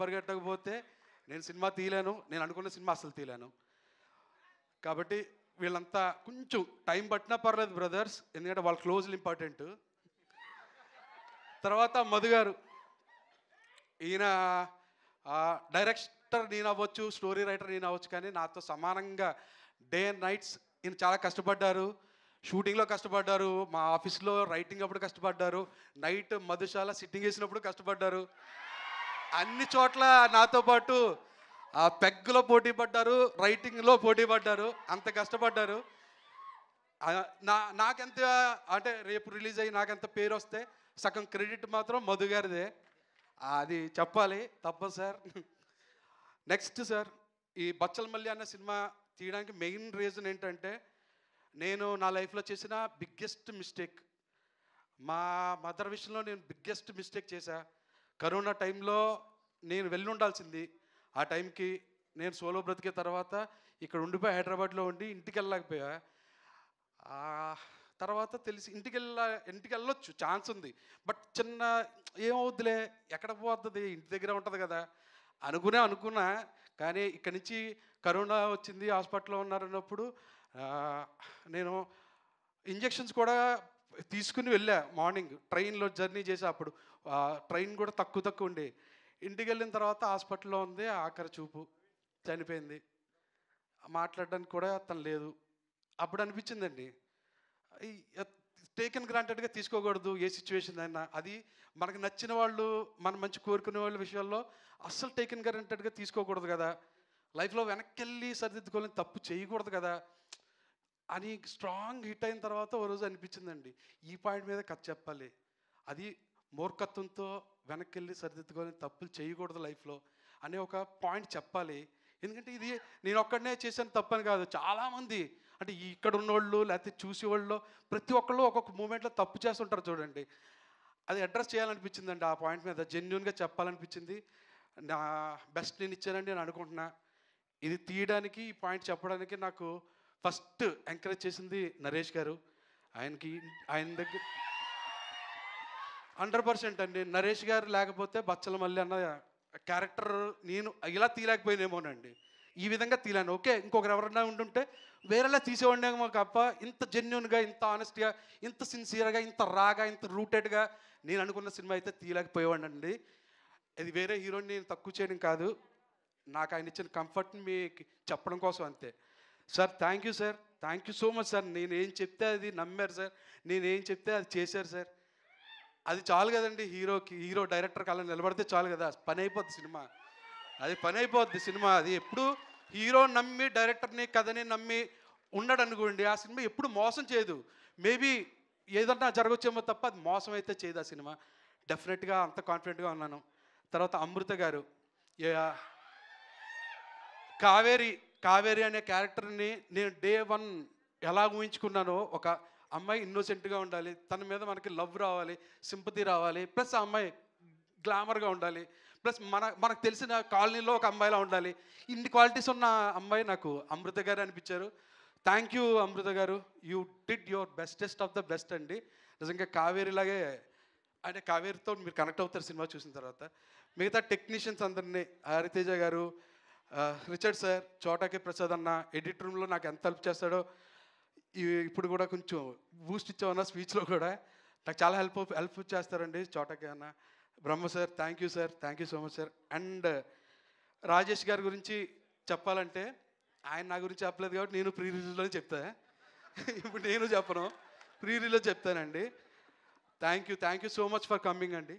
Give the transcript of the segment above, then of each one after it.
పరిగెట్టకపోతే నేను సినిమా తీయలేను, నేను అనుకున్న సినిమా అసలు తీయలేను. కాబట్టి వీళ్ళంతా కొంచెం టైం పట్టినా పర్లేదు బ్రదర్స్, ఎందుకంటే వాళ్ళ క్లోజ్లు ఇంపార్టెంట్. తర్వాత మధు గారు, ఈయన డైరెక్టర్ నేను అవ్వచ్చు, స్టోరీ రైటర్ నేను అవ్వచ్చు, కానీ నాతో సమానంగా డే అండ్ నైట్స్ ఈయన చాలా కష్టపడ్డారు. షూటింగ్లో కష్టపడ్డారు, మా ఆఫీస్లో రైటింగ్ అప్పుడు కష్టపడ్డారు, నైట్ మధుశాల సిట్టింగ్ వేసినప్పుడు కష్టపడ్డారు, అన్ని చోట్ల నాతో పాటు ఆ పెగ్గులో పోటీ పడ్డారు, రైటింగ్లో పోటీ పడ్డారు, అంత కష్టపడ్డారు. నాకెంత అంటే రేపు రిలీజ్ అయ్యి నాకెంత పేరు వస్తే సగం క్రెడిట్ మాత్రం మధు గారిదే, అది చెప్పాలి తప్పదు సార్. నెక్స్ట్ సార్, ఈ బచ్చలమల్లి అన్న సినిమా తీయడానికి మెయిన్ రీజన్ ఏంటంటే, నేను నా లైఫ్లో చేసిన బిగ్గెస్ట్ మిస్టేక్, మా మదర్ విషయంలో నేను బిగ్గెస్ట్ మిస్టేక్ చేశా. కరోనా టైంలో నేను వెళ్ళి ఉండాల్సింది, ఆ టైంకి నేను సోలో బ్రతికే తర్వాత ఇక్కడ ఉండిపోయి హైదరాబాద్లో ఉండి ఇంటికి వెళ్ళలేకపోయా. తర్వాత తెలిసి ఇంటికి వెళ్ళొచ్చు, ఛాన్స్ ఉంది, బట్ చిన్న ఏమవుద్దులే, ఎక్కడ పోతుంది, ఇంటి దగ్గర ఉంటుంది కదా అనుకున్నా. కానీ ఇక్కడి నుంచి కరోనా వచ్చింది, హాస్పిటల్లో ఉన్నారన్నప్పుడు నేను ఇంజెక్షన్స్ కూడా తీసుకుని వెళ్ళా. మార్నింగ్ ట్రైన్లో జర్నీ చేసా, అప్పుడు ట్రైన్ కూడా తక్కువ ఉండే. ఇంటికి వెళ్ళిన తర్వాత హాస్పిటల్లో ఉంది, ఆఖరి చూపు, చనిపోయింది, మాట్లాడడానికి కూడా తను లేదు. అప్పుడు అనిపించిందండి, టేకెన్ గ్రాంటెడ్గా తీసుకోకూడదు ఏ సిచ్యువేషన్ అయినా. అది మనకు నచ్చిన వాళ్ళు, మనం మంచి కోరుకునే వాళ్ళ విషయాల్లో అస్సలు టేకెన్ గ్రాంటెడ్గా తీసుకోకూడదు కదా, లైఫ్లో వెనక్కి వెళ్ళి సరిదిద్దుకోవాలని తప్పు చేయకూడదు కదా అని స్ట్రాంగ్ హిట్ అయిన తర్వాత ఓ రోజు అనిపించిందండి, ఈ పాయింట్ మీద కథ చెప్పాలి, అది మూర్ఖత్వంతో వెనక్కి వెళ్ళి సరిదిద్దుకోవాలని తప్పులు చేయకూడదు లైఫ్లో అనే ఒక పాయింట్ చెప్పాలి. ఎందుకంటే ఇది నేను ఒక్కడనే చేశాను తప్పని కాదు, చాలామంది అంటే ఇక్కడ ఉన్నోళ్ళు లేకపోతే చూసేవాళ్ళు ప్రతి ఒక్కళ్ళు ఒక్కొక్క మూమెంట్లో తప్పు చేస్తుంటారు చూడండి. అది అడ్రస్ చేయాలనిపించిందండి, ఆ పాయింట్ మీద జెన్యున్గా చెప్పాలనిపించింది. నా బెస్ట్ నేను ఇచ్చానని నేను అనుకుంటున్నా. ఇది తీయడానికి, ఈ పాయింట్ చెప్పడానికి నాకు ఫస్ట్ ఎంకరేజ్ చేసింది నరేష్ గారు. ఆయన దగ్గర 100% అండి. నరేష్ గారు లేకపోతే బచ్చలమల్లి అన్న క్యారెక్టర్ నేను ఇలా తీయలేకపోయినేమోనండి, ఈ విధంగా తీయలేను. ఓకే, ఇంకొకరు ఎవరన్నా ఉంటుంటే వేరేలా తీసేవాడినేమో తప్ప ఇంత జెన్యున్గా, ఇంత ఆనెస్ట్గా, ఇంత సిన్సియర్గా, ఇంత రాగా, ఇంత రూటెడ్గా నేను అనుకున్న సినిమా అయితే తీయలేకపోయేవాడినండి. ఇది వేరే హీరోని నేను తక్కువ చేయడం కాదు, నాకు ఆయన ఇచ్చిన కంఫర్ట్ని మీకు చెప్పడం కోసం అంతే. Sir thank you sir, thank you so much sir. నేను ఏం చెప్తే అది నమ్మారు సార్, నేను ఏం చెప్తే అది చేశారు సార్. అది చాలు కదండి, హీరో డైరెక్టర్కి అలా నిలబడితే చాలు కదా, పని అయిపోద్ది సినిమా, అది పని అయిపోద్ది సినిమా. అది ఎప్పుడు హీరో నమ్మి, డైరెక్టర్ని కథని నమ్మి ఉన్నాడు అనుకోండి, ఆ సినిమా ఎప్పుడు మోసం చేయదు. మేబీ ఏదన్నా జరగచ్చేమో తప్ప అది మోసం అయితే చేయదు ఆ సినిమా. డెఫినెట్గా అంత కాన్ఫిడెంట్గా ఉన్నాను. తర్వాత అమృత గారు, కావేరి అనే క్యారెక్టర్ని నేను డే 1 ఎలా ఊహించుకున్నానో, ఒక అమ్మాయి ఇన్నోసెంట్గా ఉండాలి, తన మీద మనకి లవ్ రావాలి, సింపతి రావాలి, ప్లస్ ఆ అమ్మాయి గ్లామర్గా ఉండాలి, ప్లస్ మనకు తెలిసిన కాలనీలో ఒక అమ్మాయిలా ఉండాలి, ఇన్ని క్వాలిటీస్ ఉన్న అమ్మాయి నాకు అమృత గారు అనిపించారు. థ్యాంక్ యూ అమృత గారు, you did your bestest of the best అండి. నిజంగా కావేరిలాగే, అంటే కావేరితో మీరు కనెక్ట్ అవుతారు సినిమా చూసిన తర్వాత. మిగతా టెక్నీషియన్స్ అందరినీ, హరితేజ గారు, రిచర్డ్ సార్, చోటాకి ప్రసాద్ అన్న ఎడిట్ రూమ్లో నాకు ఎంత హెల్ప్ చేస్తాడో, ఇప్పుడు కూడా కొంచెం బూస్ట్ ఇచ్చామన్న స్పీచ్లో కూడా నాకు చాలా హెల్ప్ చేస్తారండి చోటాకి అన్న. Brahma sir, thank you sir, thank you so much sir. And Rajesh గారి గురించి చెప్పాలంటే, ఆయన నా గురించి చెప్పలేదు కాబట్టి నేను ప్రీ రిలీజ్లోనే చెప్తా. ఇప్పుడు నేను చెప్పను, ప్రీ రిలీజ్ చెప్తానండి. Thank you so much for coming అండి.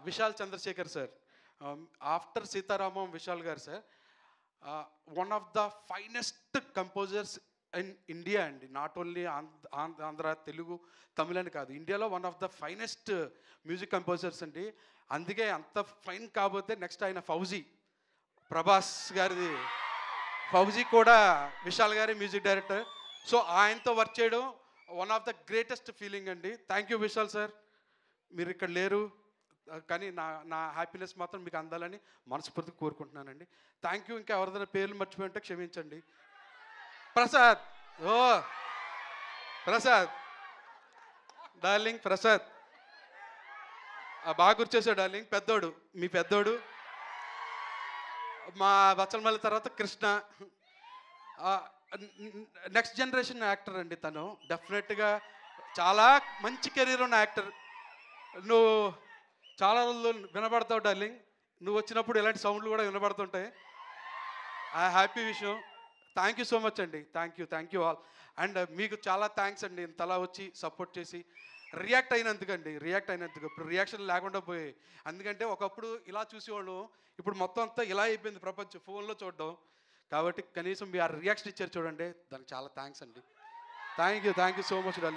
విశాల్ చంద్రశేఖర్ సార్, ఆఫ్టర్ సీతారామం విశాల్ గారు sir, one of the finest composers in India అండి. నాట్ ఓన్లీ ఆంధ్ర, తెలుగు, తమిళ అని కాదు, ఇండియాలో one of the finest music composers అండి. అందుకే అంత ఫైన్ కాబోతే నెక్స్ట్ ఆయన ప్రభాస్ గారిది ఫౌజీ కూడా విశాల్ గారి మ్యూజిక్ డైరెక్టర్. సో ఆయనతో వర్క్ చేయడం one of the greatest feeling అండి. థ్యాంక్ యూ విశాల్ సార్, మీరు ఇక్కడ లేరు కానీ నా హ్యాపీనెస్ మాత్రం మీకు అందాలని మనస్ఫూర్తిగా కోరుకుంటున్నానండి. Thank you. ఇంకా ఎవరిదైనా పేర్లు మర్చిపోయి ఉంటే క్షమించండి. ప్రసాద్, ప్రసాద్ డార్లింగ్, ప్రసాద్ బాగా గుర్చేసాడు డార్లింగ్. పెద్దోడు, మీ పెద్దోడు మా బచ్చలమల్లి తర్వాత కృష్ణ. నెక్స్ట్ జనరేషన్ యాక్టర్ అండి తను. డెఫినెట్గా చాలా మంచి కెరీర్ ఉన్న యాక్టర్. నువ్వు చాలా రోజులు వినబడతావు డార్లింగ్. నువ్వు వచ్చినప్పుడు ఇలాంటి సౌండ్లు కూడా వినబడుతుంటాయి. ఆ హ్యాపీ విషయం. థ్యాంక్ యూ సో మచ్ అండి. Thank you all. అండ్ మీకు చాలా థ్యాంక్స్ అండి ఇంతలా వచ్చి సపోర్ట్ చేసి రియాక్ట్ అయినందుకు. ఇప్పుడు రియాక్షన్ లేకుండా పోయాయి. ఎందుకంటే ఒకప్పుడు ఇలా చూసేవాళ్ళు, ఇప్పుడు మొత్తం అంతా ఇలా అయిపోయింది ప్రపంచం, ఫోన్లో చూడడం. కాబట్టి కనీసం మీ ఆ రియాక్షన్ ఇచ్చారు చూడండి, దానికి చాలా థ్యాంక్స్ అండి. Thank you so much darling.